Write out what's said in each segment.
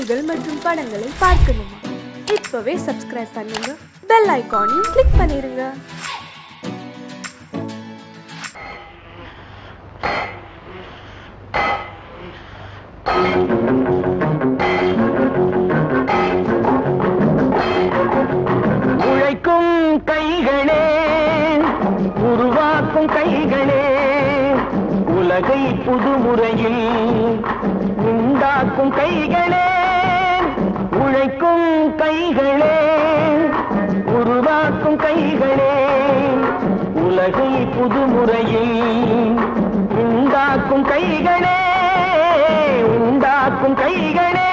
நிகழ்ச்சிகள் மற்றும் படங்களை பார்க்கணுமா? இப்பவே சப்ஸ்கிரைப் பண்ணுங்க, பெல் ஐகானையும் கிளிக் பண்ணிருங்க. உழைக்கும் கைகளே, உருவாக்கும் கைகளே, உலகை புதுமுறையில் உண்டாக்கும் கைகளே. உழைக்கும் கைகளே, உருவாக்கும் கைகளே, உலகை புதுமுறையில் உண்டாக்கும் கைகளே, உண்டாக்கும் கைகளே.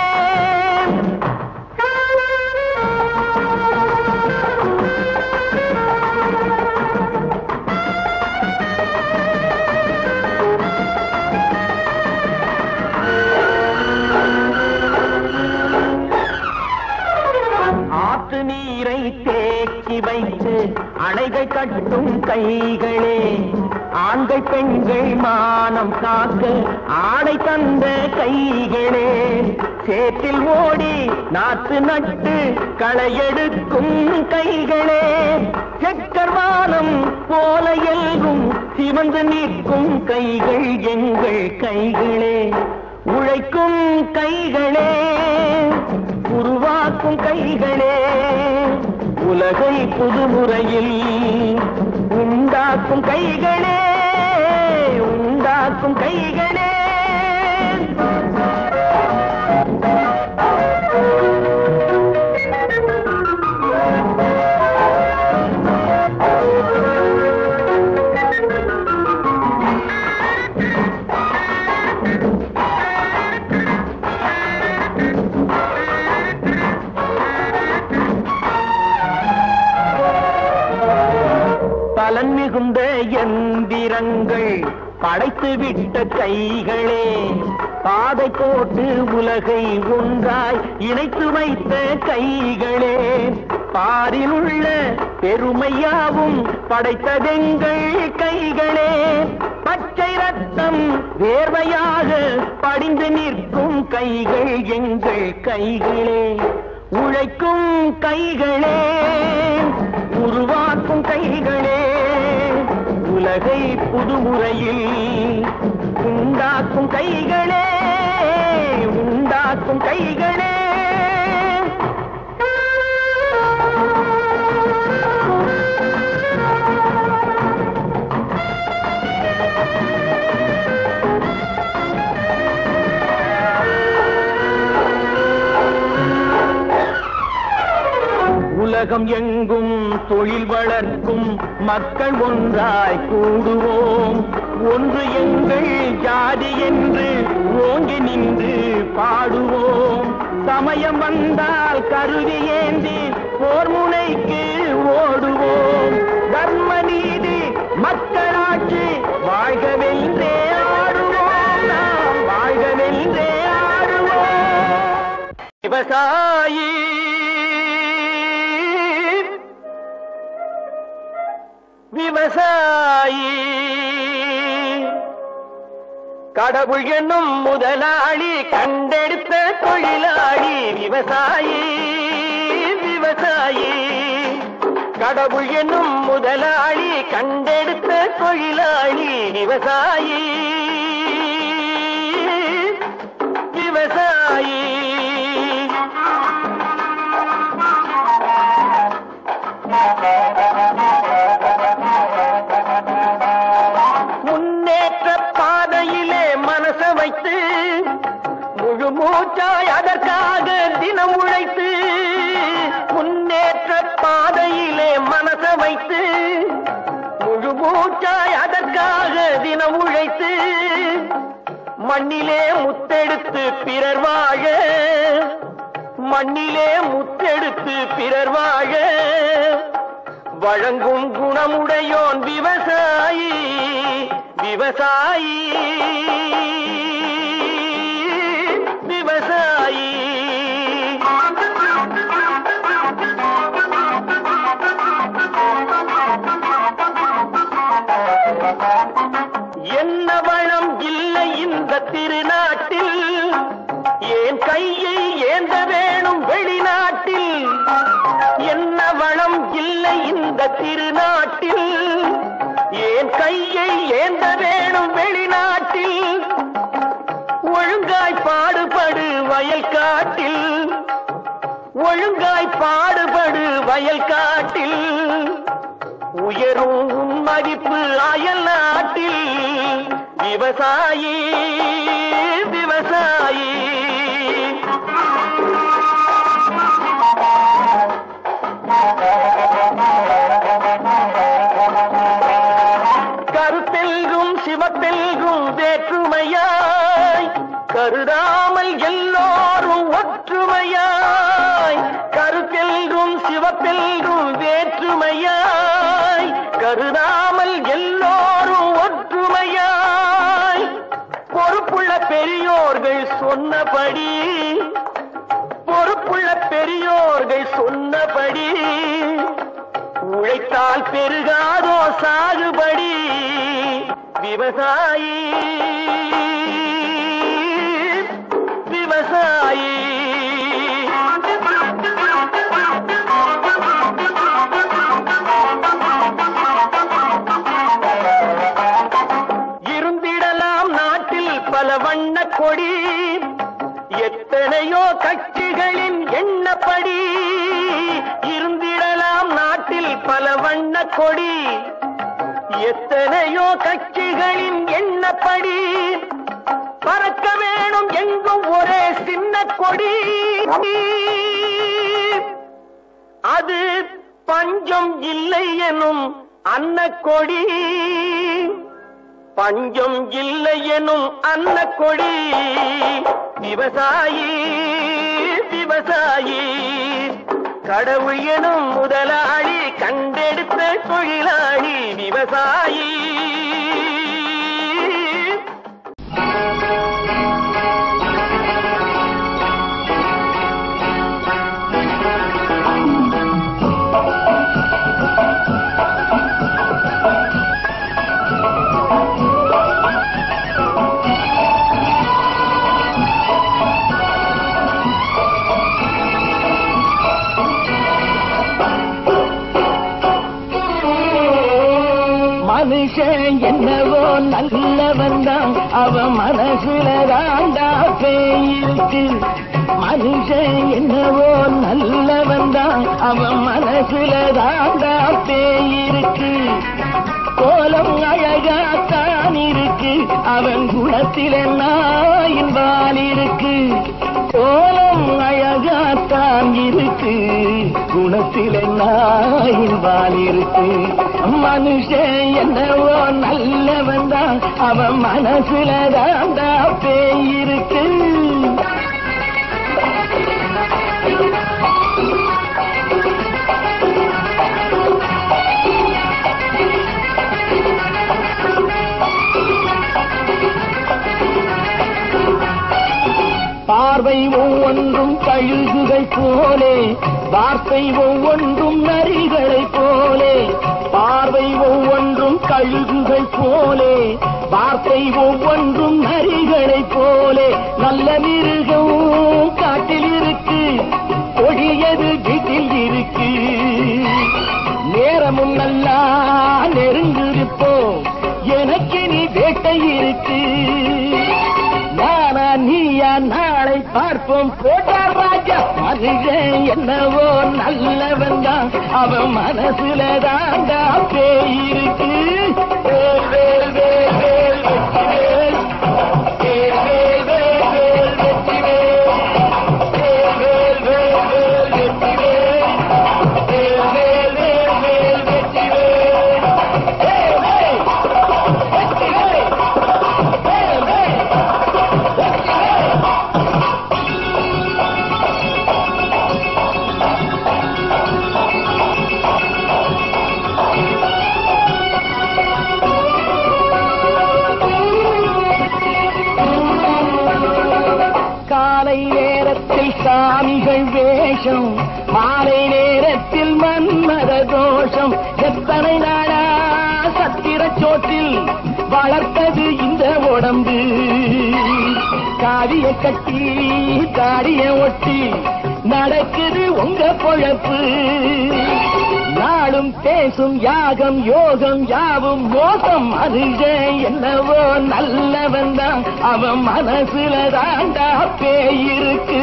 ஆற்று நீரை தேக்கி வைத்து அணைகள் கட்டும் கைகளே, ஆண்கள் பெண்கள் மானம் காக்க ஆணை தந்த கைகளே, சேற்றில் ஓடி நாற்று நட்டு களையெடுக்கும் கைகளே, செக்கர்வானம் போல எல்கும் சிவந்து நிற்கும் கைகள் எங்கள் கைகளே. உழைக்கும் கைகளே, உருவாக்கும் கைகளே, உலகை புதுமுறையில் உண்டாக்கும் கைகளே, உண்டாக்கும் கைகளே. பலன் மிகுந்த எந்திரங்கள் படைத்து விட்ட கைகளே, பாதை போட்டு உலகை ஒன்றாய் இணைத்து வைத்த கைகளே, பாரில் உள்ள பெருமையாவும் படைத்ததெங்கள் கைகளே, பச்சை ரத்தம் வேர்வையாக படிந்து நிற்கும் கைகள் எங்கள் கைகளே. உழைக்கும் கைகளே, உருவாக்கும் கைகளே, உலகை புதுமுறையில் உண்டாக்கும் கைகளே, உண்டாக்கும் கைகளே. உலகம் எங்கும் தொழில் வளர்க்கும் மக்கள் ஒன்றாய் கூடுவோம், ஒன்று எங்கள் ஜாதி என்று ஓங்கி நின்று பாடுவோம். சமயம் வந்தால் கருவி ஏந்தி போர் முனைக்கு ஓடுவோம். தர்ம நீதி மக்களாட்சி வாழ்கவென்றே ஆடுவோம், நாம் வாழ்கவென்றே ஆடுவோம். விவசாயி விவசாயி கடவுள் என்னும் முதலாளி கண்டெடுத்த தொழிலாளி. விவசாயி விவசாயி கடவுள் என்னும் முதலாளி கண்டெடுத்த தொழிலாளி. விவசாயி விவசாயி முன்னேற்ற பாதையிலே மனச வைத்து முழு மூச்சாய் அதற்காக தினம் உழைத்து, முன்னேற்ற பாதையிலே மனச வைத்து முழு மூச்சாய் அதற்காக தினம் உழைத்து, மண்ணிலே முத்தெடுத்து பிறர் வாழ, மண்ணிலே முத்தெடுத்து பிறர் வாழ வழங்கும் குணமுடையோன் விவசாயி. விவசாயி விவசாயி என்ன வளம் இல்லை இந்த திருநாட்டில், ஏன் கையை ஏந்த திருநாட்டில் ஏன் கையை ஏந்த வேணும் வெளிநாட்டில் ஒழுங்காய் பாடுபடு வயல் காட்டில் ஒழுங்காய் பாடுபடு வயல் காட்டில் உயரும் உன் மதிப்பு அயல் நாட்டில் விவசாயி விவசாயி கருத்தெல்கும் சிவத்தெல்கும் வேற்றுமையாய் கருதாமல் எல்லோரும் ஒற்றுமையாய் கருத்தெல்கும் சிவத்தெல்கும் வேற்றுமையாய் கருதாமல் எல்லோரும் ஒற்றுமையாய் பொறுப்புள்ள பெரியோர்கள் சொன்னபடி பொறுப்புள்ள பெரியோர்கள் சொன்னபடி உழைத்தால் பெருகாதோ சாகுபடி விவசாயி விவசாயி இருந்திடலாம் நாட்டில் பல வண்ண கொடி எத்தனையோ கட்சிகளின் எண்ணப்படி இருந்திடலாம் நாட்டில் பல வண்ண கொடி எத்தனையோ கட்சிகளின் எண்ணப்படி பறக்க வேணும் எங்கும் ஒரே சின்ன கொடி அது பஞ்சம் இல்லை எனும் அன்னக்கொடி பஞ்சம் இல்லை எனும் அன்னக்கொடி விவசாயி விவசாயி கடவுள் எனும் முதலாளி கண்டெடுத்த தொழிலாளி விவசாயி மனுஷன் என்னவோ நல்லவன் தான் அவன் மனசுல தாண்டா பேயிருக்கு மனுஷன் என்னவோ நல்லவன் தான் அவன் மனசுல தாண்டா பேயிருக்கு கோலம் அழகாத்தான் இருக்கு அவன் குணத்தில நாயின் வால் இருக்கு கோலம் அழகாத்தான் இருக்கு குணத்தில நாயின் வால் இருக்கு மனுஷன் என்னவோ நல்லவன் தான் அவன் மனசுல தாண்டா பேயிருக்கு பார்வை ஒவ்வொன்றும் கழுகுகள் போலே வார்த்தை ஒவ்வொன்றும் நரிகளை போலே பார்வை ஒவ்வொன்றும் கழுகுகள் போலே வார்த்தை ஒவ்வொன்றும் நரிகளை போலே நல்ல மிருகம் காட்டில் இருக்கு கொடியது வீட்டில் இருக்கு நேரமும் நல்லா நெருங்கிருப்போம் எனக்கு நீ வேட்டை இருக்கு நானா நீயா நாளை பார்ப்போம் போட்டார் ராஜா மனுஷன் என்னவோ நல்லவன் தான் அவன் மனசுல தாண்டா பேயிருக்கு வேல் வேல் வேல் வேல் வெற்றி வேல் வேல் வேல் வேல் வேல் வெற்றி வேல் வேல் வேல் வேல் வெற்றி வேல் வேல் வேல் வேல் வேல் வெற்றி வேல் வெற்றி வேல் வேல் வேல் காலை நேரத்தில் சாமிகள் வேஷம் மாலை நேரத்தில் மன்மத தோஷம் எத்தனை நாளா சத்திர சோற்றில் வளர்த்தது இந்த உடம்பு காவிய கட்டி தாடிய ஒட்டி நடக்குது உங்க பொழப்பு நாளும் பேசும் யாகம் யோகம் யாவும் மோசம் மனுஷன் என்னவோ நல்லவன் தான் அவன் மனசுல தாண்டா பேயிருக்கு.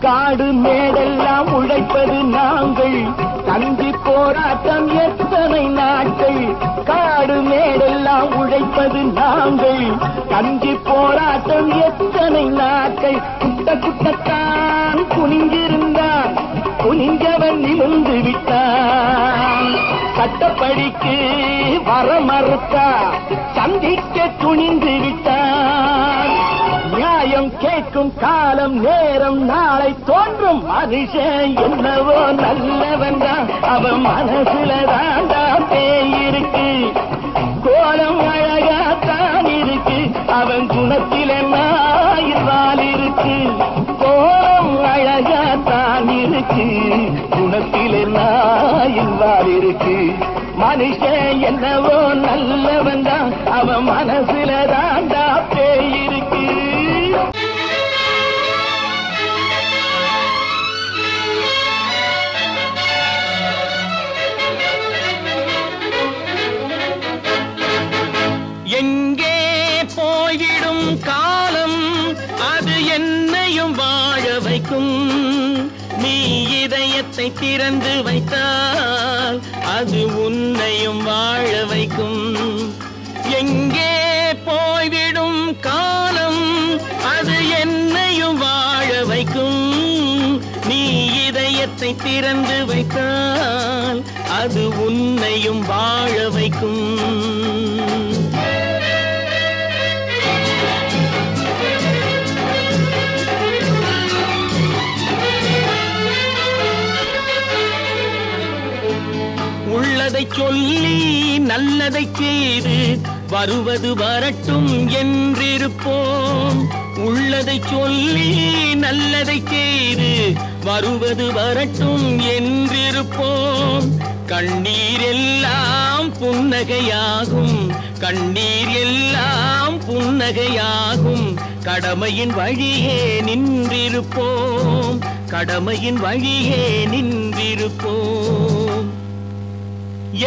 காடு மேடெல்லாம் உழைப்பது நாங்கள், தங்கி போராட்டம் எத்தனை நாட்கள். காடு மேடெல்லாம் உழைப்பது நாங்கள், தங்கி போராட்டம் எத்தனை நாட்கள். குட்ட குட்டத்தான் குனிஞ்சிருந்தான், குனிஞ்சவன் நிமிர்ந்து விட்டான். சட்டப்படிக்கு வர மறுத்தா, சந்திக்க துணிந்து விட்டான். நியாயம் கேட்கும் காலம் நேரம் நாளை தோன்றும் மனுஷன் என்னவோ நல்லவன் தான் அவன் மனசுல தாண்டா பேயிருக்கு. கோலம் அழகாத்தான் இருக்கு, அவன் குணத்தில நாயிர்வால் இருக்கு. கோலம் அழகாத்தான் இருக்கு, குணத்தில நாயிர்வால் இருக்கு. மனுஷன் என்னவோ நல்லவன் தான் அவன் மனசுல தாண்டா பேயிருக்கு. எங்கே போய்விடும் காலம் அது என்னையும் வாழ வைக்கும். நீ இதயத்தை திறந்து வைத்தால் அது உன்னையும் வாழ வைக்கும். எங்கே போய்விடும் காலம் அது என்னையும் வாழ வைக்கும். நீ இதயத்தை திறந்து வைத்தால் அது உன்னையும் வாழ வைக்கும். உள்ளதை சொல்லி நல்லதை செய்து வருவது வரட்டும் என்றிருப்போம். உள்ளதை சொல்லி நல்லதை செய்து வருவது வரட்டும் என்றிருப்போம். கண்ணீர் எல்லாம் புன்னகையாகும், கண்ணீர் எல்லாம் புன்னகையாகும். கடமையின் வழியே நின்றிருப்போம், கடமையின் வழியே நின்றிருப்போம்.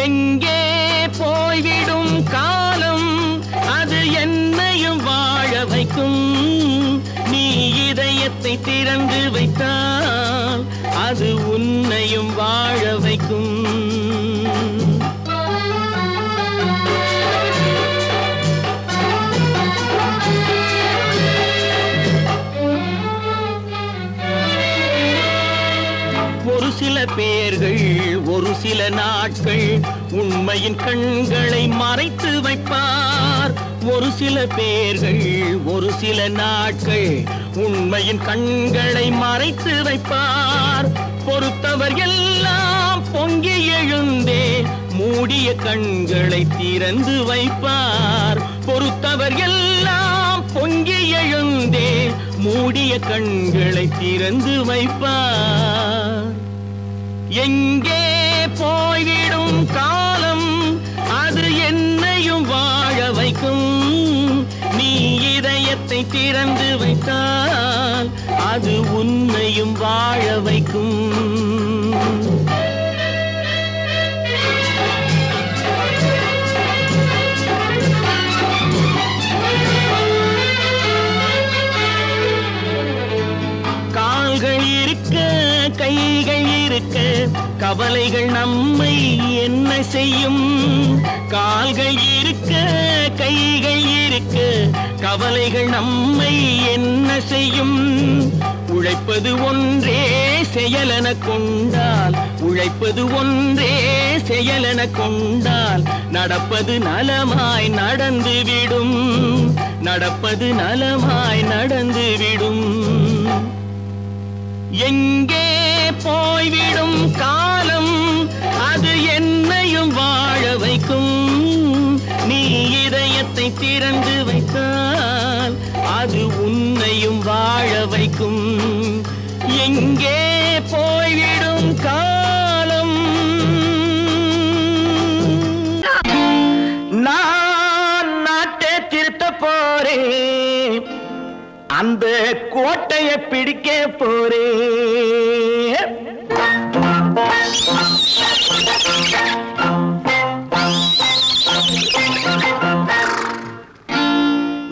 எங்கே போய்விடும் காலம் அது என்னையும் வாழ வைக்கும். நீ இதயத்தை திறந்து வைத்தால் அது உன்னையும் வாழ வைக்கும். ஒரு சில பேர்கள் ஒரு சில நாட்கள் உண்மையின் கண்களை மறைத்து வைப்பார். ஒரு சில பேர்கள் ஒரு சில நாட்கள் உண்மையின் கண்களை மறைத்து வைப்பார். பொறுத்தவர் எல்லாம் பொங்கி எழுந்தே மூடிய கண்களை திறந்து வைப்பார். பொறுத்தவர் எல்லாம் பொங்கி எழுந்தே மூடிய கண்களை திறந்து வைப்பார். எங்கே போய்விடும் காலம் அது என்னையும் வாழ வைக்கும். நீ இதயத்தை திறந்து வைத்தால் அது உன்னையும் வாழ வைக்கும். கால்கள் இருக்க கைகள் இருக்க கவலைகள் நம்மை என்ன செய்யும். கால்கள் இருக்க கைகள் இருக்க கவலைகள் நம்மை என்ன செய்யும். உழைப்பது ஒன்றே செயலென கொண்டால், உழைப்பது ஒன்றே செயலென கொண்டால் நடப்பது நலமாய் நடந்துவிடும், நடப்பது நலமாய் நடந்துவிடும். எங்கே போய்விடும் காலம் அது என்னையும் வாழ வைக்கும். நீ இதயத்தை திறந்து வைத்தால் அது உன்னையும் வாழ வைக்கும். எங்கே போய்விடும் காலம். நான் நாட்டை திருத்த போறேன், அந்த கோட்டையை பிடிக்க போறேன்.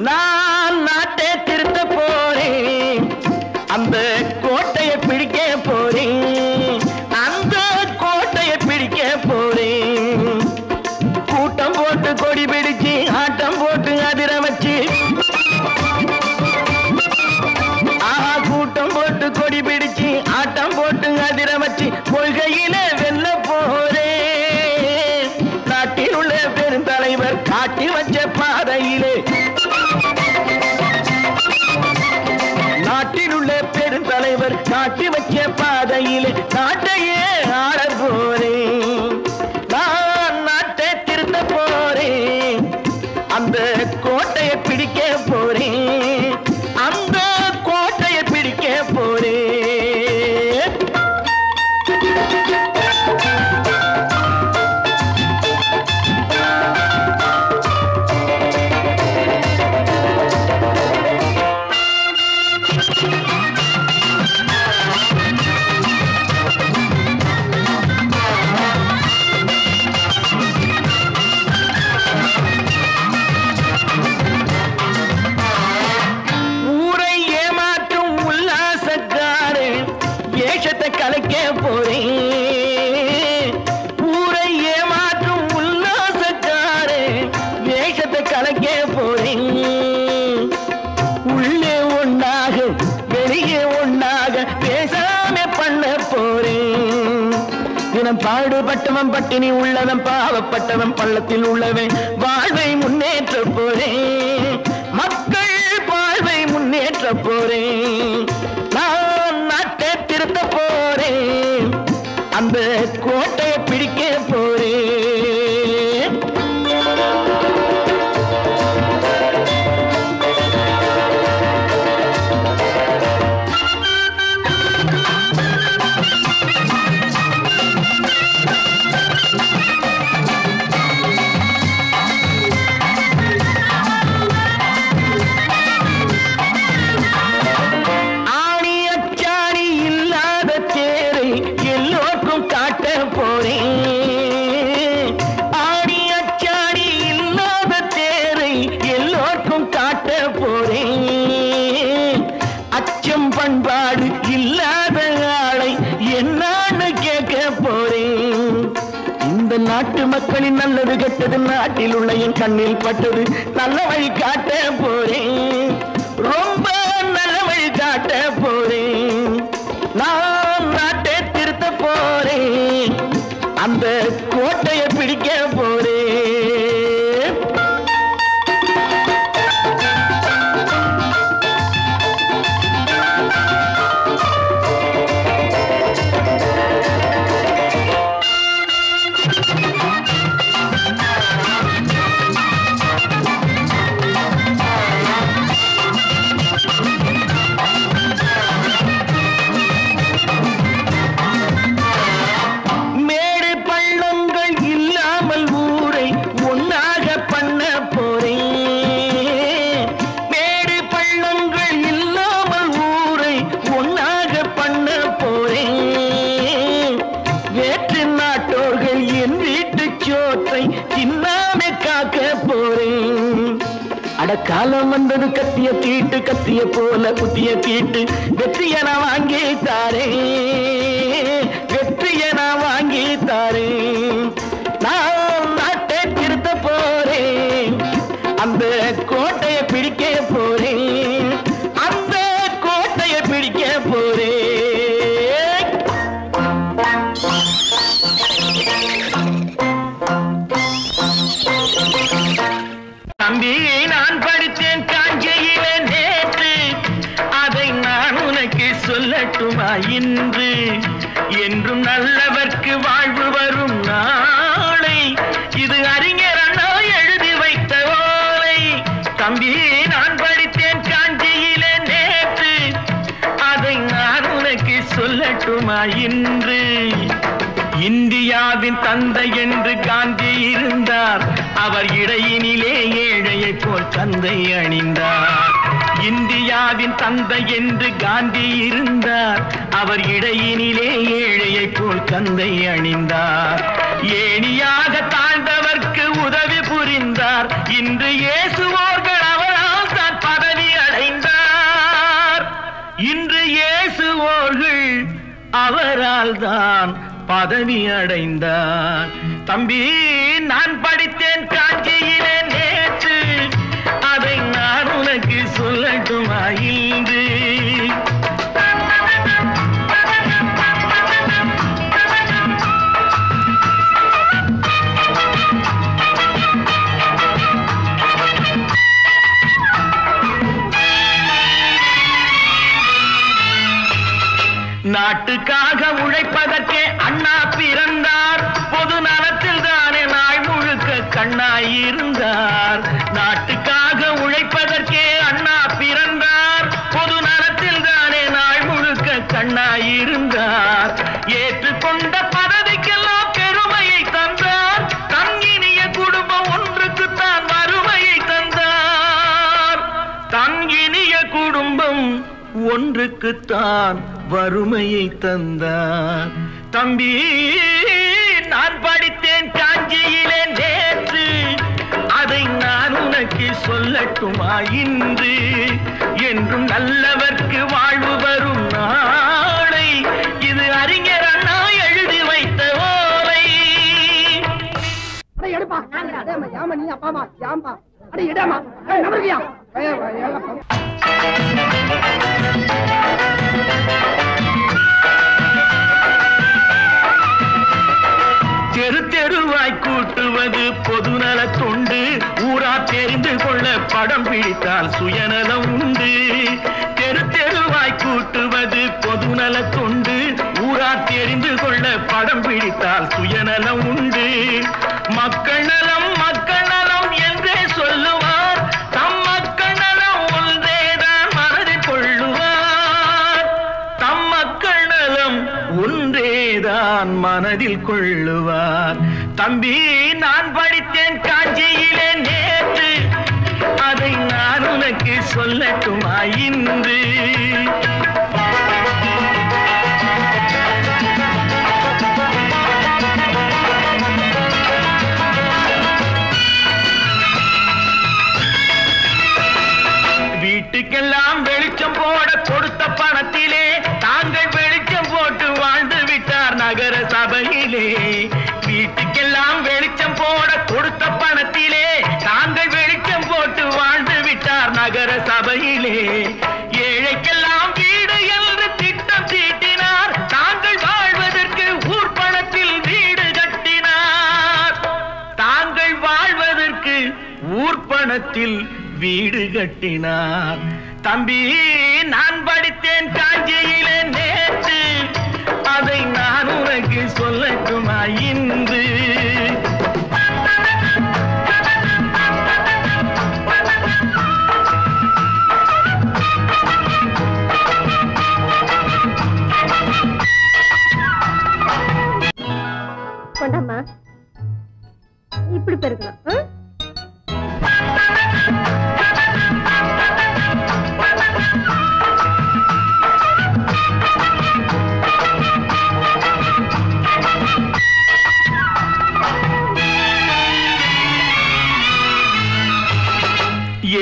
நான் நாட்டை திருத்த போறேன், அந்த கோட்டையை பிடிக்க போறேன், அந்த கோட்டையை பிடிக்க போறேன். கூட்டம் போட்டு கொடி பிடிச்சு ஆட்டம் போட்டு அதிர வச்சு, கூட்டம் போட்டு கொடி பிடிச்சு ஆட்டம் போட்டு அதிர வச்சு கொள்கையில வெல்ல போறேன். நாட்டில் உள்ள பெருந்தலைவர் காட்டி வச்ச பாதையிலே, நாட்டில் உள்ள பெருந்தலைவர் காட்டி வச்ச பாதையிலே நாட்டையே ஆள போறேன். நான் நாட்டை திருத்த போறேன், அந்த கோட்டையை பிடிக்க போறேன், அந்த கோட்டையை பிடிக்க போறேன். கலைக்க போறேன், ஊரை ஏமாற்றும் உல்லாசக்காரே வேஷத்தை கலைக்க போறேன். உள்ளே ஒன்னாக வெளியே ஒன்னாக பேசாம பண்ண போறேன். தினம் பாடுபட்டவன் பட்டினி உள்ளவன் பாவப்பட்டவன் பள்ளத்தில் உள்ளவன் வாழ்வை முன்னேற்ற போறேன், மக்கள் வாழ்வை முன்னேற்ற போறேன். நான் நாட்டை திருத்த போறேன், அந்த கோட்டையை பிடிக்க போறேன். பண்பாடு இல்லாத ஆளை என்னான்னு கேட்க போறேன். இந்த நாட்டு மக்களின் நல்லது கெட்டது நாட்டில் உள்ள என் கண்ணில் பட்டது நல்ல வழி காட்ட போறேன், ரொம்ப நல்ல வழி காட்ட போறேன். நான் நாட்டை திருத்த போறேன், அந்த கோட்டையை பிடிக்க போறேன். காலம் வந்தது கத்திய தீட்டு, கத்திய போல குத்திய தீட்டு, வெற்றிய நான் வாங்கி தாரே, வெற்றிய நான் வாங்கி தாரே. நான் நாட்டை திருத்த போறேன், அந்த கோட்டையை பிடிக்க போறேன், அந்த கோட்டையை பிடிக்க போறேன். தம்பி, நான் படித்தேன் காஞ்சியிலே நேற்று, அதை நான் உனக்கு சொல்லட்டுமா இன்று என்றும் நல்லவர்க்கு வாழ்வு வரும் நாளை இது அறிஞர் அண்ணா எழுதி வைத்த ஓலை. தம்பி நான் படித்தேன் காஞ்சியிலே நேற்று அதை நான் உனக்கு சொல்லட்டுமா இன்று. இந்தியாவின் தந்தை என்று காந்தி இருந்தார் அவர் இடையினிலே ஏழையை போல் தந்தை அணிந்தார். இந்தியாவின் தந்தை என்று காந்தி இருந்தார் அவர் இடையினிலே ஏழையை போல் தந்தை அணிந்தார். ஏணியாக தாழ்ந்தவர்க்கு உதவி புரிந்தார் இன்று இயேசுவோர்கள் அவரால் தான் பதவி அடைந்தார். இன்று இயேசுவோர்கள் அவரால் தான் பதவி அடைந்தார். தம்பி நான் படித்தேன் காஞ்சியிலே நேற்று அதை நான் உனக்கு சொல்லட்டுமா இன்று. நாட்டுக்காக உழைப்பதற்கே அண்ணா பிறந்தார் பொது நலத்தில் தானே நாள் முழுக்க கண்ணாயிருந்தார். நாட்டுக்காக உழைப்பதற்கே அண்ணா பிறந்தார் பொது நலத்தில் தானே நாள் முழுக்க கண்ணாயிருந்தார். ஏற்றுக்கொண்ட பதவிக்கெல்லாம் பெருமையை தந்தார் தங்கினிய குடும்பம் ஒன்றுக்குத்தான் வறுமையை தந்தார். தங்கினிய குடும்பம் ஒன்றுக்குத்தான் வறுமையை தந்தார். தம்பி நான் படித்தேன் காஞ்சியிலே நேற்று அதை நான் உனக்கு சொல்லட்டுமா இன்று என்றும் நல்லவர்க்கு வாழ்வு வரும் நாளை இது அறிஞர் அண்ணா எழுதி வைத்த ஓலை. தெரு தெருவாய் கூட்டுவது பொதுநல தொண்டு ஊரா தெரிந்து கொள்ள படம் பிடித்தால் சுயநலம் உண்டு. தெரு தெருவாய் கூட்டுவது பொதுநல தொண்டு ஊரா தெரிந்து கொள்ள படம் பிடித்தால் சுயநலம் உண்டு. மக்கள் நலம் என்றே சொல்லுவார் தம் மக்கள் நலம் ஒன்றேதான் மனதில் கொள்ளுவார். தம் மக்கள் நலம் ஒன்றேதான் மனதில் கொள்ளுவார். தம்பி நான் படித்தேன் காஞ்சியிலே நேற்று அதை நான் உனக்கு சொல்லட்டுமா இன்று. வீட்டுக்கெல்லாம் வெளிச்சம் போட கொடுத்த பணத்திலே தாங்கள் வெளிச்சம் போட்டு வாழ்ந்து விட்டார் நகர சபையிலே. வீட்டுக்கெல்லாம் வெளிச்சம் போட கொடுத்த பணத்திலே தாங்கள் வெளிச்சம் போட்டு வாழ்ந்து விட்டார் நகர சபையிலே. ஏழைக்கெல்லாம் வீடு என்று திட்டம் தீட்டினார் தாங்கள் வாழ்வதற்கு ஊர் பணத்தில் வீடு கட்டினார். தாங்கள் வாழ்வதற்கு ஊர் பணத்தில் வீடு கட்டினார். தம்பி நான் படித்தேன் காஞ்சியிலே நேற்று அதை நான் உனக்கு சொல்லட்டுமா இன்று. கொண்டாமா இப்படி பெருக்கலாம்.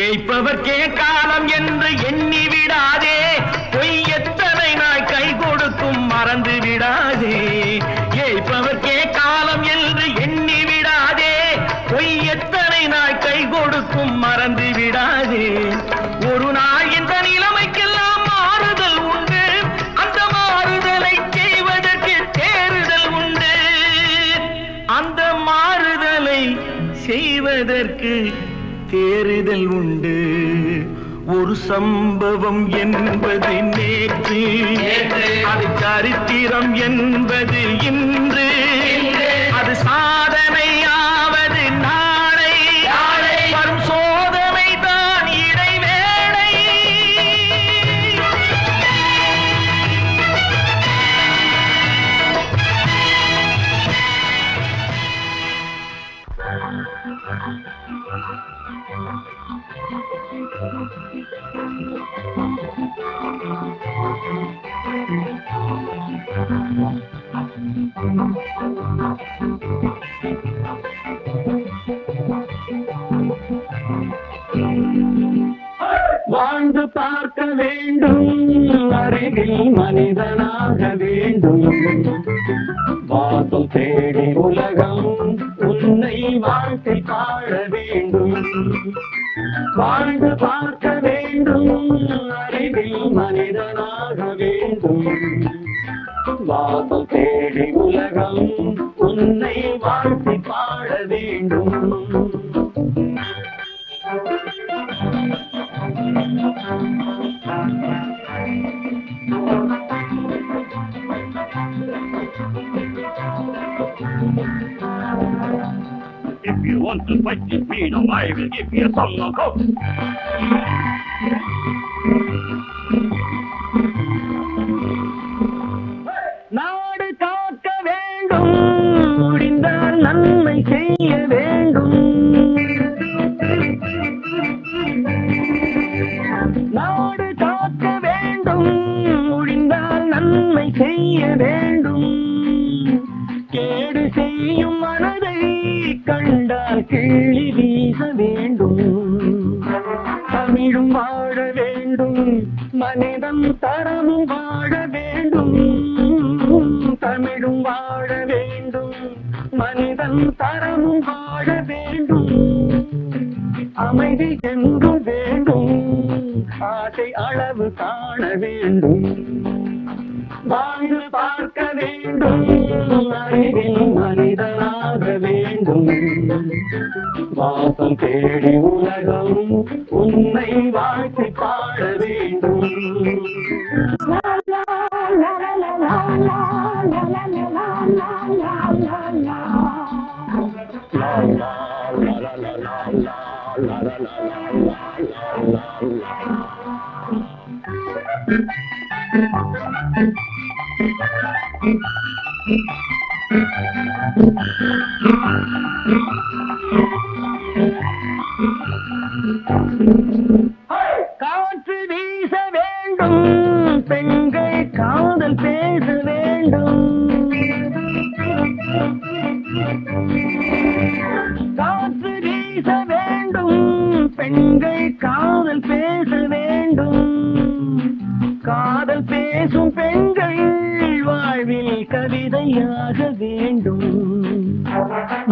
ஏய்ப்பவர்க்கே காலம் என்று எண்ணி விடாதே பொய் எத்தனை நாள் கை கொடுக்கும் மறந்து விடாதே. ஏய்ப்பவர்க்கே காலம் என்று எண்ணி விடாதே பொய் எத்தனை நாள் கை கொடுக்கும் மறந்து விடாதே. ஒரு நாள் இந்த நிலைமைக்கெல்லாம் மாறுதல் உண்டு அந்த மாறுதலை செய்வதற்கு தேறுதல் உண்டு. அந்த மாறுதலை செய்வதற்கு தேறுதல் உண்டு. ஒரு சம்பவம் என்பது நேற்று, அது சரித்திரம் என்பது இன்று, அது சாதனையாவது நாளை, வரும் சோதனை தான் இடைவேளை. வாழ்ந்து பார்க்க வேண்டும், அருகில் மனிதனாக வேண்டும், வாசம் தேடி உலகம் உன்னை வாழ்க்கை பாட வேண்டும். வாழ்ந்து பார்க்க வேண்டும், அருகில் மனிதனாக வேண்டும், வாசம் தேடி உலகம் உன்னை வாழ்க்கை பாட வேண்டும். If you want to fight this freedom, I will give you a song of hope. நாடு காக்க வேண்டும், முடிந்தால் நன்மை செய்ய வேண்டும். நாடு காக்க வேண்டும், முடிந்தால் நன்மை செய்ய வேண்டும். கேடு செய்யும் மனதை கண்டால் கிள்ளி வீச வேண்டும். தமிழும் வாழ வேண்டும், மனிதம் தரமும் வாழ வேண்டும். தமிழும் வாழ வேண்டும், மனிதன் தரமும் வாழ வேண்டும். அமைதி என்று வேண்டும், ஆசை அளவு காண வேண்டும். வாழ்ந்து பார்க்க வேண்டும், அறிவில் மனிதனாக வேண்டும். வாசம் தேடி உலகம் உன்னை வாழ்த்து பாட வேண்டும். காற்று வீச வேண்டும், பெண்கள் காதல் பேச வேண்டும். காற்று வீச வேண்டும், பெண்கள் காதல் பேச வேண்டும். காதல் பேசும் பெண்கள் வாழ்வில் கவிதையாக வேண்டும்.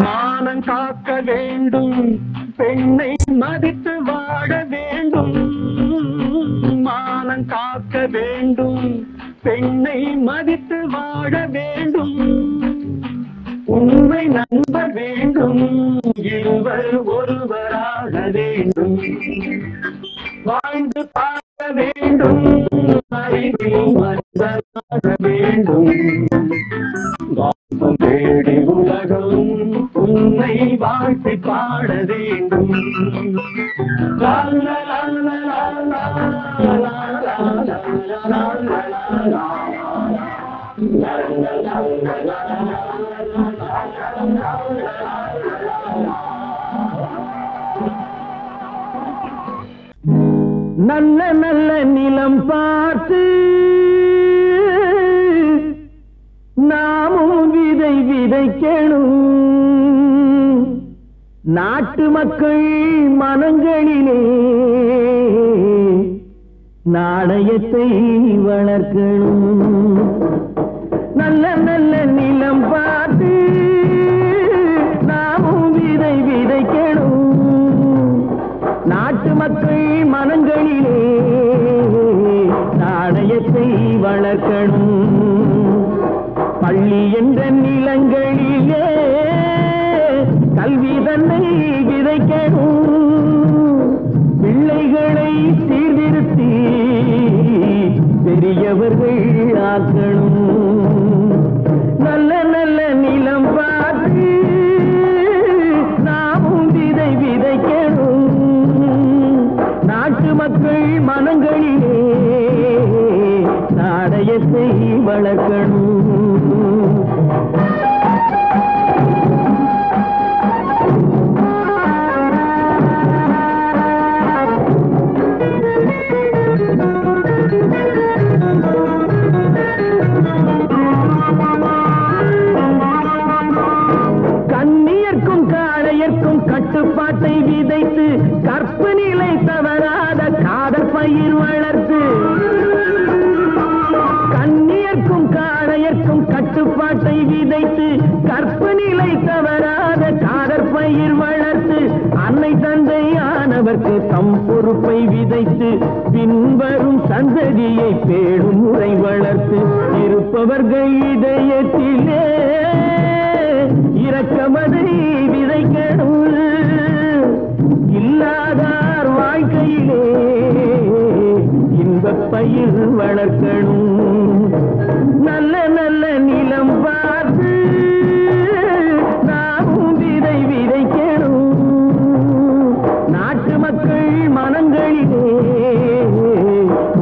மானம் காக்க வேண்டும், பெண்ணை மதித்து வாழ வேண்டும். மானம் காக்க வேண்டும், பெண்ணை மதித்து வாழ வேண்டும். உண்மை நண்பர் வேண்டும், இருவர் ஒருவராக வேண்டும். வாழ்ந்து பார்க்க வேண்டும், அறிவில் மனிதனாக வேண்டும். வாசம் தேடி உலகம் உன்னை வாழ்த்தி பாட வேண்டும். நல்ல நல்ல நிலம் பார்த்து நாமும் விதை விதைக்கணும். நாட்டு மக்கள் மனங்களிலே நாணயத்தை வளர்க்கணும். நல்ல நல்ல நிலம் பார்த்து நாமும் விதை விதைக்கணும். நாட்டு மக்கள் மனங்களிலே நாணயத்தை வளர்க்கணும். பள்ளி என்ற நிலங்களிலே கல்வி தன்னை விதைக்கணும். பிள்ளைகளை சீர் பெரியவர்கள் ஆக்கணும். நல்ல நல்ல நிலம் பார்த்து நாமும் விதை விதைக்கணும். நாட்டு மக்கள் மனங்களிலே நாடயத்தை வளர்க்கணும். கண்ணியர்க்கும் காளையர்க்கும் கட்டுப்பாட்டை விதைத்து கற்பு நிலை தவறாத காதல் பயிர் வளர்த்து. கண்ணியர்க்கும் காளையர்க்கும் கட்டுப்பாட்டை விதைத்து கற்பு நிலை தவறாத காதல் பயிர் வளர்த்து. அன்னை தந்தை ஆனவர்க்கு தம் பொறுப்பை விதைத்து பின்வரும் சந்ததியை பேடும் முறை வளர்த்து. இருப்பவர்கள் இதயத்திலே இரக்கமதை விதைக்கணும். இல்லாதார் வாழ்க்கையிலே இன்பப் பயிர் வளர்க்கணும். நல்ல நல்ல நிலம் பார்த்து நாமும் விதை விதைக்கணும். நாட்டு மக்கள் மனங்களிலே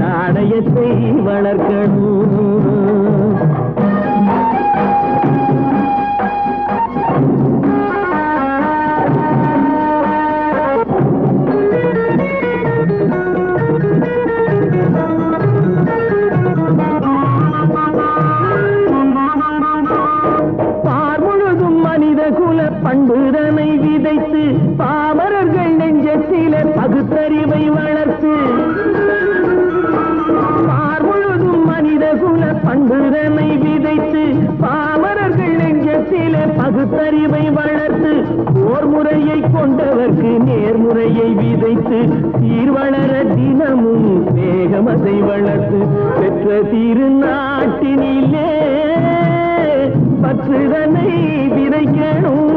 நாடயத்தை வளர்க்கணும். பண்புதனை விதைத்து பாமரர்கள் நெஞ்சத்திலே பகுத்தறிவை வளர்த்து. பார்முழுதும் மனித குல பண்புதனை விதைத்து பாமரர்கள் நெஞ்சத்திலே பகுத்தறிவை வளர்த்து. போர் முறையை கொண்டவர்க்கு நேர்முறையை விதைத்து சீர்வளர தினமும் வேகமதை வளர்த்து. பெற்ற திருநாட்டினிலே பற்றுதனை விதைக்கணும்.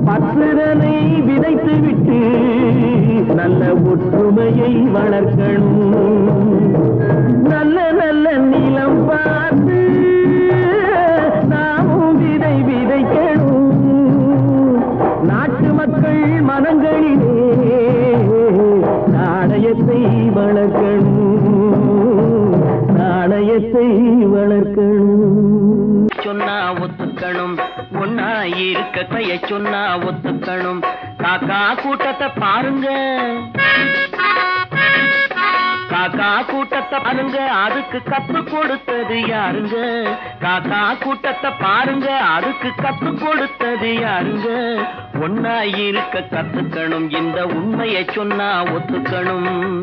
பற்றுதனை விதைத்து விட்டு நல்ல ஒற்றுமையை வளர்க்கணும். நல்ல நல்ல நிலம் பார்த்து நாமும் விதை விதைக்கணும். நாட்டு மக்கள் மனங்களிலே நாணயத்தை வளர்க்கணும். நாணயத்தை வளர்க்கணும். சொன்னா ஒத்துக்கணும். ஒன்னா இருக்க கைய சொன்னா ஒத்துக்கணும். காக்கா கூட்டத்தை பாருங்க, காக்கா கூட்டத்தை பாருங்க, அதுக்கு கத்து கொடுத்தது யாருங்க? காக்கா கூட்டத்தை பாருங்க, அதுக்கு கத்து கொடுத்தது யாருங்க? ஒன்னா இருக்க கத்துக்கணும். இந்த உண்மையை சொன்னா ஒத்துக்கணும்.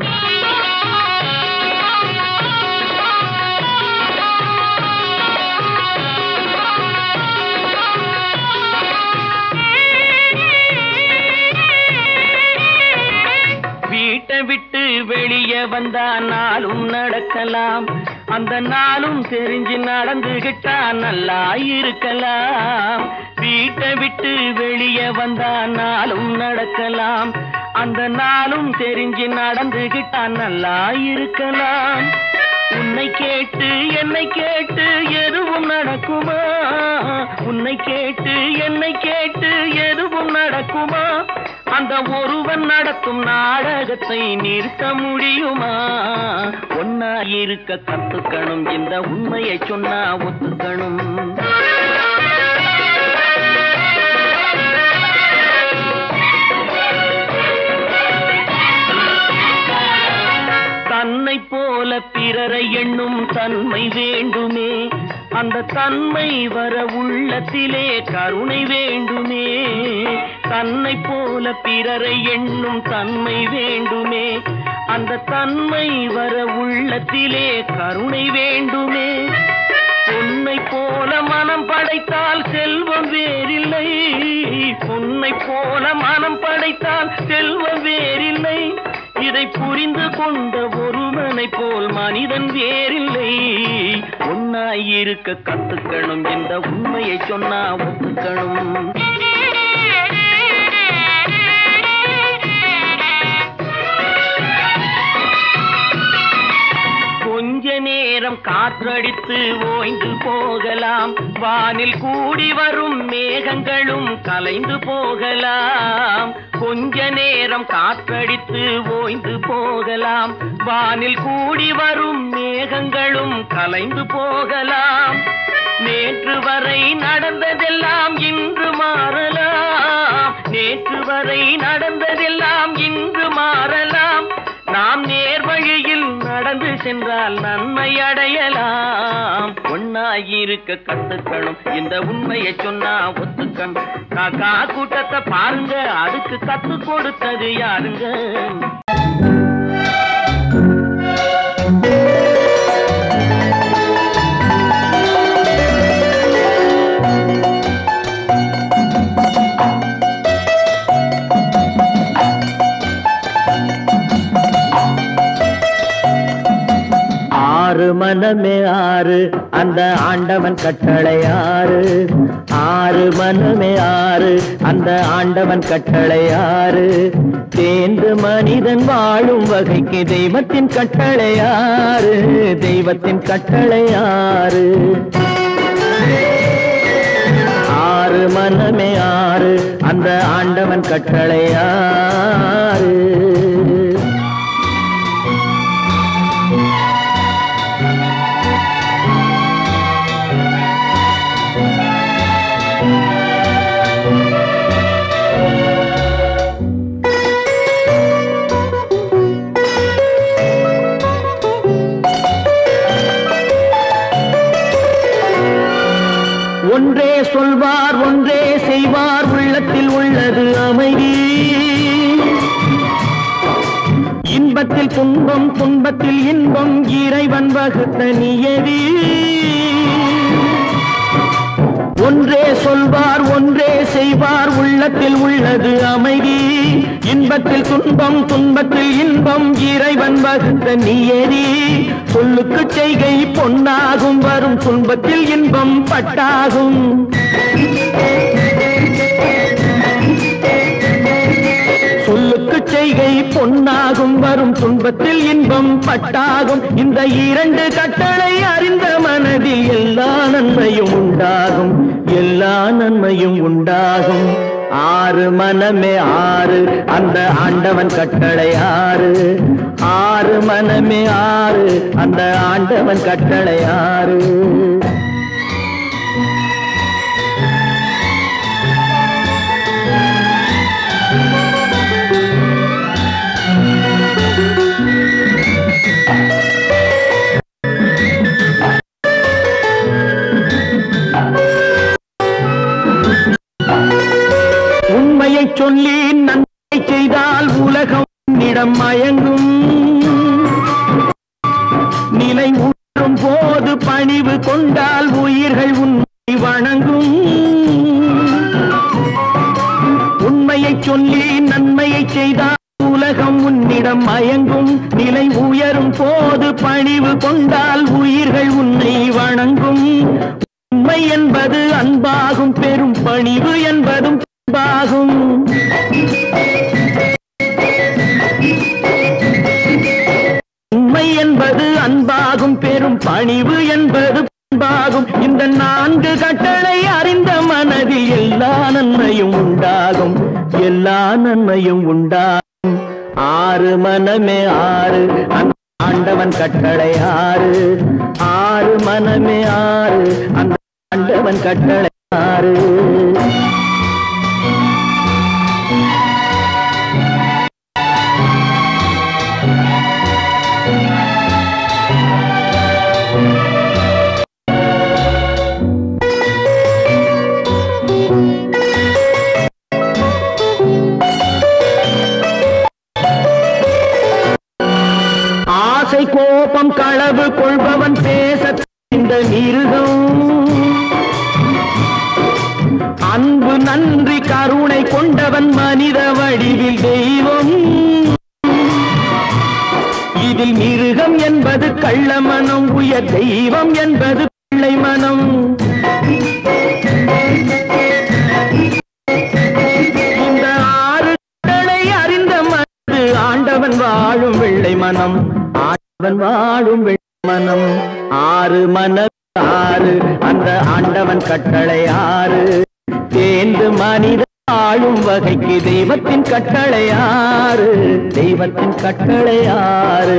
வீட்டை விட்டு வெளியே வந்தா நாளும் நடக்கலாம். அந்த நாளும் தெரிஞ்சு நடந்துகிட்டா நல்லா இருக்கலாம். வீட்டை விட்டு வெளியே வந்தா நாளும் நடக்கலாம். அந்த நாளும் தெரிஞ்சு நடந்துகிட்டா நல்லா இருக்கலாம். உன்னை கேட்டு என்னை கேட்டு எதுவும் நடக்குமா? உன்னை கேட்டு என்னை கேட்டு எதுவும் நடக்குமா? அந்த ஒருவன் நடத்தும் நாடகத்தை நிறுத்த முடியுமா? ஒன்னா இருக்க கத்துக்கணும். இந்த உண்மையை சொன்னா ஒத்துக்கணும். தன்னை போல பிறரை எண்ணும் தன்மை வேண்டுமே. அந்த தன்மை வர உள்ளத்திலே கருணை வேண்டுமே. தன்னை போல பிறரை எண்ணும் தன்மை வேண்டுமே. அந்த தன்மை வர உள்ளத்திலே கருணை வேண்டுமே. பொன்னை போல மனம் படைத்தால் செல்வம் வேறில்லை. பொன்னை போல மனம் படைத்தால் செல்வம் வேறில்லை. இதை புரிந்து கொண்ட ஒருவனை போல் மனிதன் வேறில்லை. ஒன்னாய் இருக்க கத்துக்கணும். இந்த உண்மையை சொன்னா ஒத்துக்கணும். நேரம் காற்றடித்து ஓய்ந்து போகலாம், வானில் கூடி வரும் மேகங்களும் கலைந்து போகலாம். கொஞ்ச நேரம் காற்றடித்து ஓய்ந்து போகலாம், வானில் கூடி வரும் மேகங்களும் கலைந்து போகலாம். நேற்று வரை நடந்ததெல்லாம் இன்று மாறலாம், நேற்று வரை நடந்ததெல்லாம் இன்று மாறலாம். நாம் நேர் வழியில் நடந்து சென்றால் நன்மை அடையலாம். ஒன்னாயிருக்க கத்துக்கணும், இந்த உண்மையை சொன்னா ஒத்துக்கணும். காக்கா கூட்டத்தை பாருங்க, அதுக்கு கத்து கொடுத்தது யாருங்க? ஆறு மனமே ஆறு, அந்த ஆண்டவன் கட்டளை ஆறு. ஆறு மனமே ஆறு, அந்த ஆண்டவன் கட்டளை ஆறு. தேர்ந்து மனிதன் வாழும் வகைக்கு தெய்வத்தின் கட்டளை ஆறு, தெய்வத்தின் கட்டளை ஆறு. ஆறு மனமே ஆறு, அந்த ஆண்டவன் கட்டளை ஆறு. ஒன்றே சொல்வார் ஒன்றே செய்வார், உள்ளத்தில் உள்ளது அமைதி. இன்பத்தில் துன்பம் துன்பத்தில் இன்பம், இறைவன் வகுத்த நியதி. ஒன்றே சொல்வார் ஒன்றே செய்வார், உள்ளத்தில் உள்ளது அமைதி. இன்பத்தில் துன்பம் துன்பத்தில் இன்பம், இறைவன் வகுத்த நியதி. சொல்லுக்கு செய்கை பொன்னாகும், வரும் துன்பத்தில் இன்பம் பட்டாகும். சொல்லுக்கு செய்கை பொன்னாகும், வரும் துன்பத்தில் இன்பம் பட்டாகும். இந்த இரண்டு கட்டளை அறிந்த மனதில் எல்லா நன்மையும் உண்டாகும், எல்லா நன்மையும் உண்டாகும். ஆறு மனமே ஆறு, அந்த ஆண்டவன் கட்டளை ஆறு. ஆறு மனமே ஆறு, அந்த ஆண்டவன் கட்டளை ஆறு. உண்மையை சொல்லி நன்மை செய்தால் உலகம் உன்னிடம் மயங்கும். நிலை உணரும் போது பணிவு கொண்டால் உயிர்கள் உன்னை வணங்கும். உண்மையை சொல்லி நன்மையை செய்தால் உலகம் உன்னிடம் மயங்கும். நிலை உயரும் போது பணிவு கொண்டால் உயிர்கள் உன்னை வணங்கும். உண்மை என்பது அன்பாகும், பெரும் பணிவு என்பதும் அன்பாகும். உண்மை என்பது அன்பாகும், பெரும் பணிவு என்பது அன்பாகும். இந்த நான்கு கட்டளை அறிந்த மனதில் எல்லா நன்மையும் உண்டாகும், எல்லா நன்மையும் உண்டாகும். ஆறு மனமே ஆறு, அந்த ஆண்டவன் கட்டளை ஆறு. ஆறு மனமே ஆறு, அந்த ஆண்டவன் கட்டளை ஆறு. ஆசை கோபம் களவு கொள்பவன் பேச இந்த மிருகம். அன்பு நன்றி கருணை கொண்டவன் மனித வடிவில் தெய்வம். இதில் மிருகம் என்பது கள்ள மனம், உயர் தெய்வம் என்பது பிள்ளை மனம். இந்த ஆறு கடலை அறிந்த மனது ஆண்டவன் வாழும் வெள்ளை மனம், ஆண்டவன் வாழும் மனம் ஆறு மனம் ஆறு அந்த ஆண்டவன் கட்டளை ஆறு தேர்ந்து மனித ஆளும் வகைக்கு தெய்வத்தின் கட்டளை ஆறு தெய்வத்தின் கட்டளை ஆறு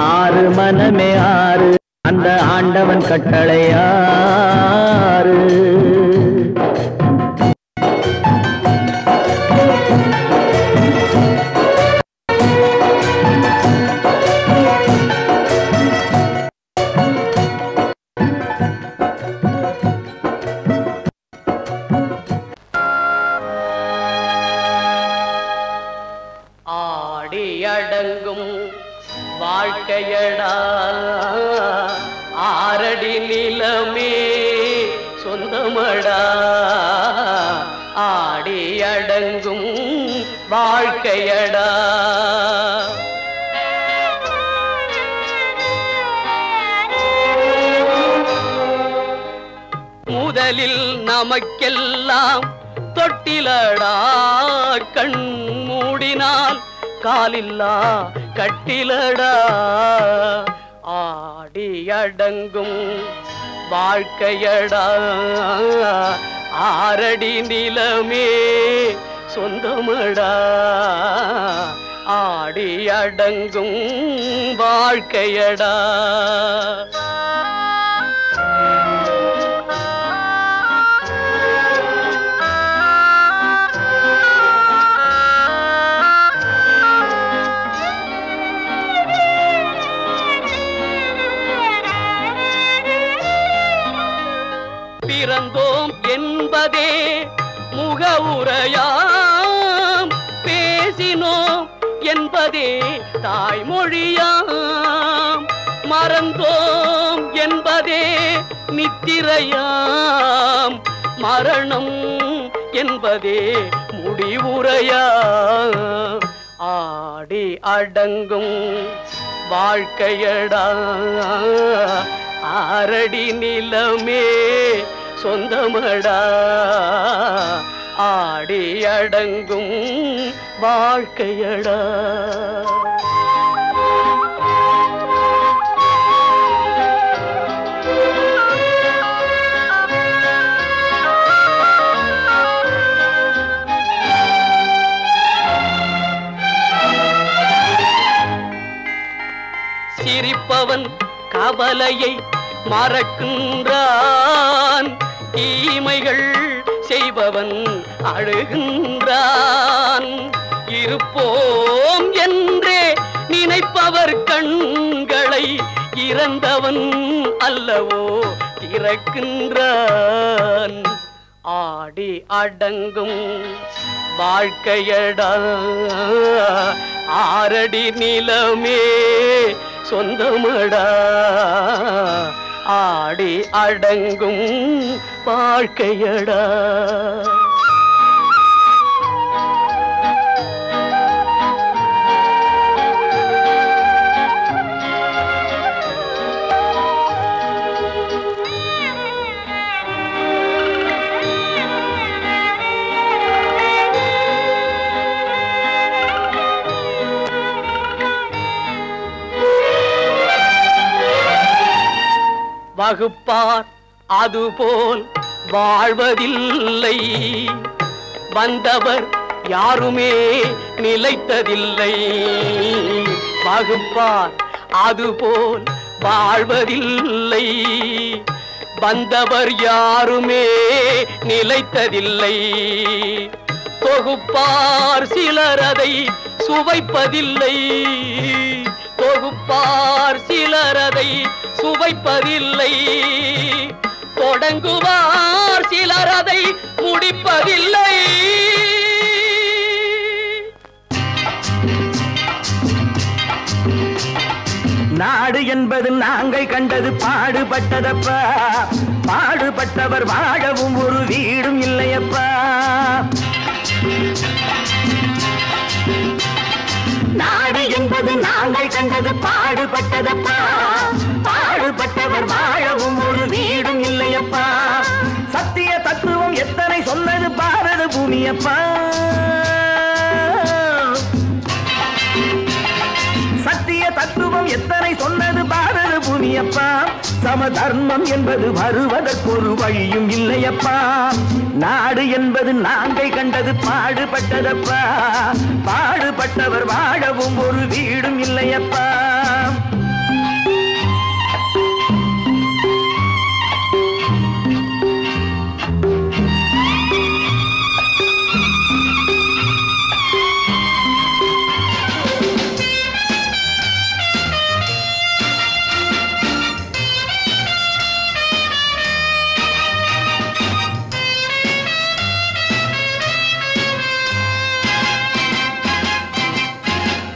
ஆறு மனமே ஆறு அந்த ஆண்டவன் கட்டளை ஆறு அடங்கும் வாழ்க்கையடா ஆரடி நிலமே சொந்தமடா ஆடி அடங்கும் வாழ்க்கையடா முதலில் நமக்கெல்லாம் தொட்டிலடா கண் மூடினால் காலில்லா கட்டிலடா ஆடி அடங்கும் வாழ்க்கையடா ஆரடி நிலமே சொந்தமடா ஆடி அடங்கும் வாழ்க்கையடா பிறந்தோம் என்பதே முகவுரையாம் பேசினோம் என்பதே தாய்மொழியாம் மறந்தோம் என்பதே நித்திரையாம் மரணம் என்பதே முடிவுரையாம் ஆடி அடங்கும் வாழ்க்கையடா ஆரடி நிலமே சொந்தமடா ஆடி அடங்கும் வாழ்க்கையடா சிரிப்பவன் கவலையை மறக்கின்றான் தீமைகள் செய்பவன் அழுகின்றான் இருப்போம் என்றே நினைப்பவர் கண்களை இறந்தவன் அல்லவோ திறக்கின்றான் ஆடி அடங்கும் வாழ்க்கையடா ஆரடி நிலமே சொந்தமடா ஆடி அடங்கும் வாழ்க்கையடா வகுப்பார் அதுபோல் வாழ்வதில்லை வந்தவர் யாருமே நிலைத்ததில்லை வகுப்பார் அதுபோல் வாழ்வதில்லை வந்தவர் யாருமே நிலைத்ததில்லை தொகுப்பார் சிலர் அதை சுவைப்பதில்லை தொகுப்பார் சிலர் அதை சுவைப்பதில்லை தொடங்குவார் சிலர் அதை முடிப்பதில்லை நாடு என்பது நாங்கள் கண்டது பாடுபட்டதப்பா பாடுபட்டவர் வாழவும் ஒரு வீடும் இல்லையப்பா நாடு என்பது நாங்கள் கண்டது பாடுபட்டதப்பா பாடுபட்டவர் வாழவும் ஒரு வீடும் இல்லையப்பா சத்திய தத்துவம் எத்தனை சொன்னது பாரத பூமியப்பா சத்திய தத்துவம் எத்தனை சொன்னது பாரத பூமி இல்லையப்பா, சமதர்மம் என்பது வருவதற்கொரு வழியும் இல்லையப்பா. நாடு என்பது நாங்கள் கண்டது பாடுபட்டதப்பா, பாடுபட்டவர் வாழவும் ஒரு வீடும் இல்லையப்பா.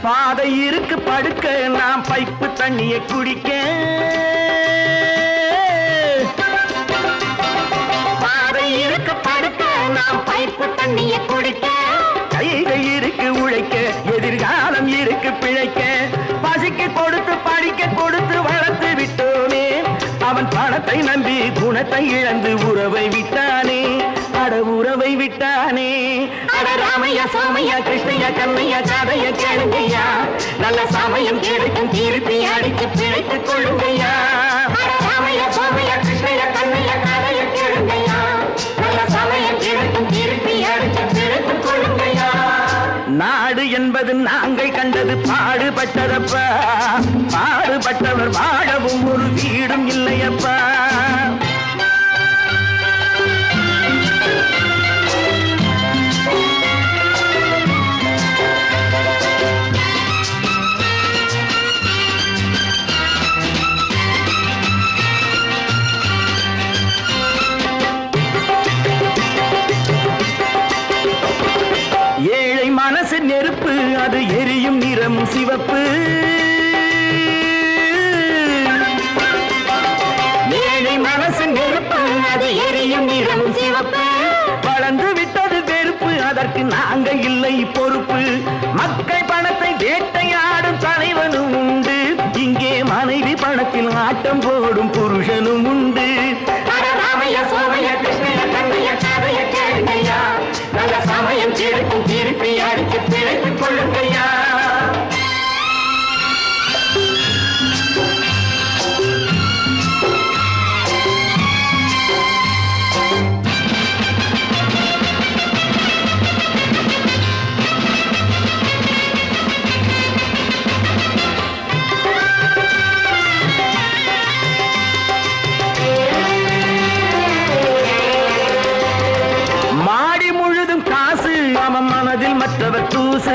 பாதை இருக்கு படுக்க, நாம் பைப்பு தண்ணியை குடிக்க. பாதை இருக்கு படுக்க, நாம் பைப்பு தண்ணியை குடிக்க. கைகள் இருக்கு உழைக்க, எதிர்காலம் இருக்கு பிழைக்க. பசிக்கு கொடுத்து படிக்க கொடுத்து வளர்த்து விட்டோனே, அவன் பணத்தை நம்பி குணத்தை இழந்து உறவை விட்டானே, அட உறவை விட்டானே. அட ராமையா சோமையா கிருஷ்ணையா கண்ணையா காதைய கேளுங்கய்யா, நல்ல சமயம் கிடைக்கும் திருப்பி அடித்து பிழைத்துக் கொள்ளுங்கய்யா. அட ராமையா சோமையா கிருஷ்ணையா கண்ணையா காதைய கேளுங்கய்யா, நல்ல சமயம் கிடைக்கும் திருப்பி அடித்து பிழைத்துக் கொள்ளுங்கய்யா. நாடு என்பது நாங்கள் கண்டது பாடுபட்டதப்பா, பாடுபட்டவர் வாழவும் ஒரு வீடும் இல்லையப்பா. ஏழை மனசு நெருப்பு, அது எரியும் நிறம் சிவப்பு. ஏழை மனசு நெருப்பு, அது எரியும் நிறம் சிவப்பு. வளர்ந்து விட்டது வெறுப்பு, அதற்கு நாங்கள் இல்லை பொறுப்பு. மக்கள் பணத்தை வேட்டையாடும் தலைவனும் உண்டு, இங்கே மனைவி பணத்தில் ஆட்டம் போடும் புருஷனும் உண்டு. ராமையா சோமையா கிருஷ்ணையா கண்ணையா காதைய கேளுங்கய்யா, நல்ல சமயம் கிடைக்கும் திருப்பி அடித்து பிழைத்துக் கொள்ளுங்கய்யா. மனதில் மற்றவர் தூசு,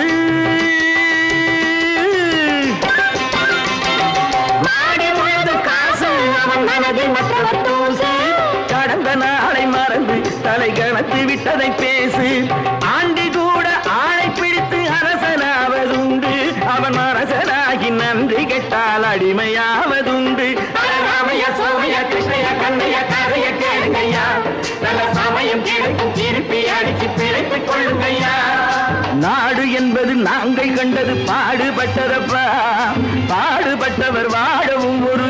மாடி முழுது காசு, அவன் மனதில் மற்றவர் தூசு. கடந்த நாளை மறந்து தலை கணத்து விட்டதை பேசு. ஆண்டி கூட ஆளை பிடித்து அரசனாவதுண்டு, அவன் அரசனாகி நன்றி கெட்டால் அடிமையாவதுண்டு. ராமையா சோமையா கிருஷ்ணையா கண்ணையா காதைய கேளுங்கய்யா, நல்ல சமயம் கிடைக்கும் திருப்பி அடிச்சு பிழைத்துக் கொள்ளுங்கய்யா. நாடு என்பது நாங்கள் கண்டது பாடுபட்டதப்பா, பாடுபட்டவர் வாழவும் ஒரு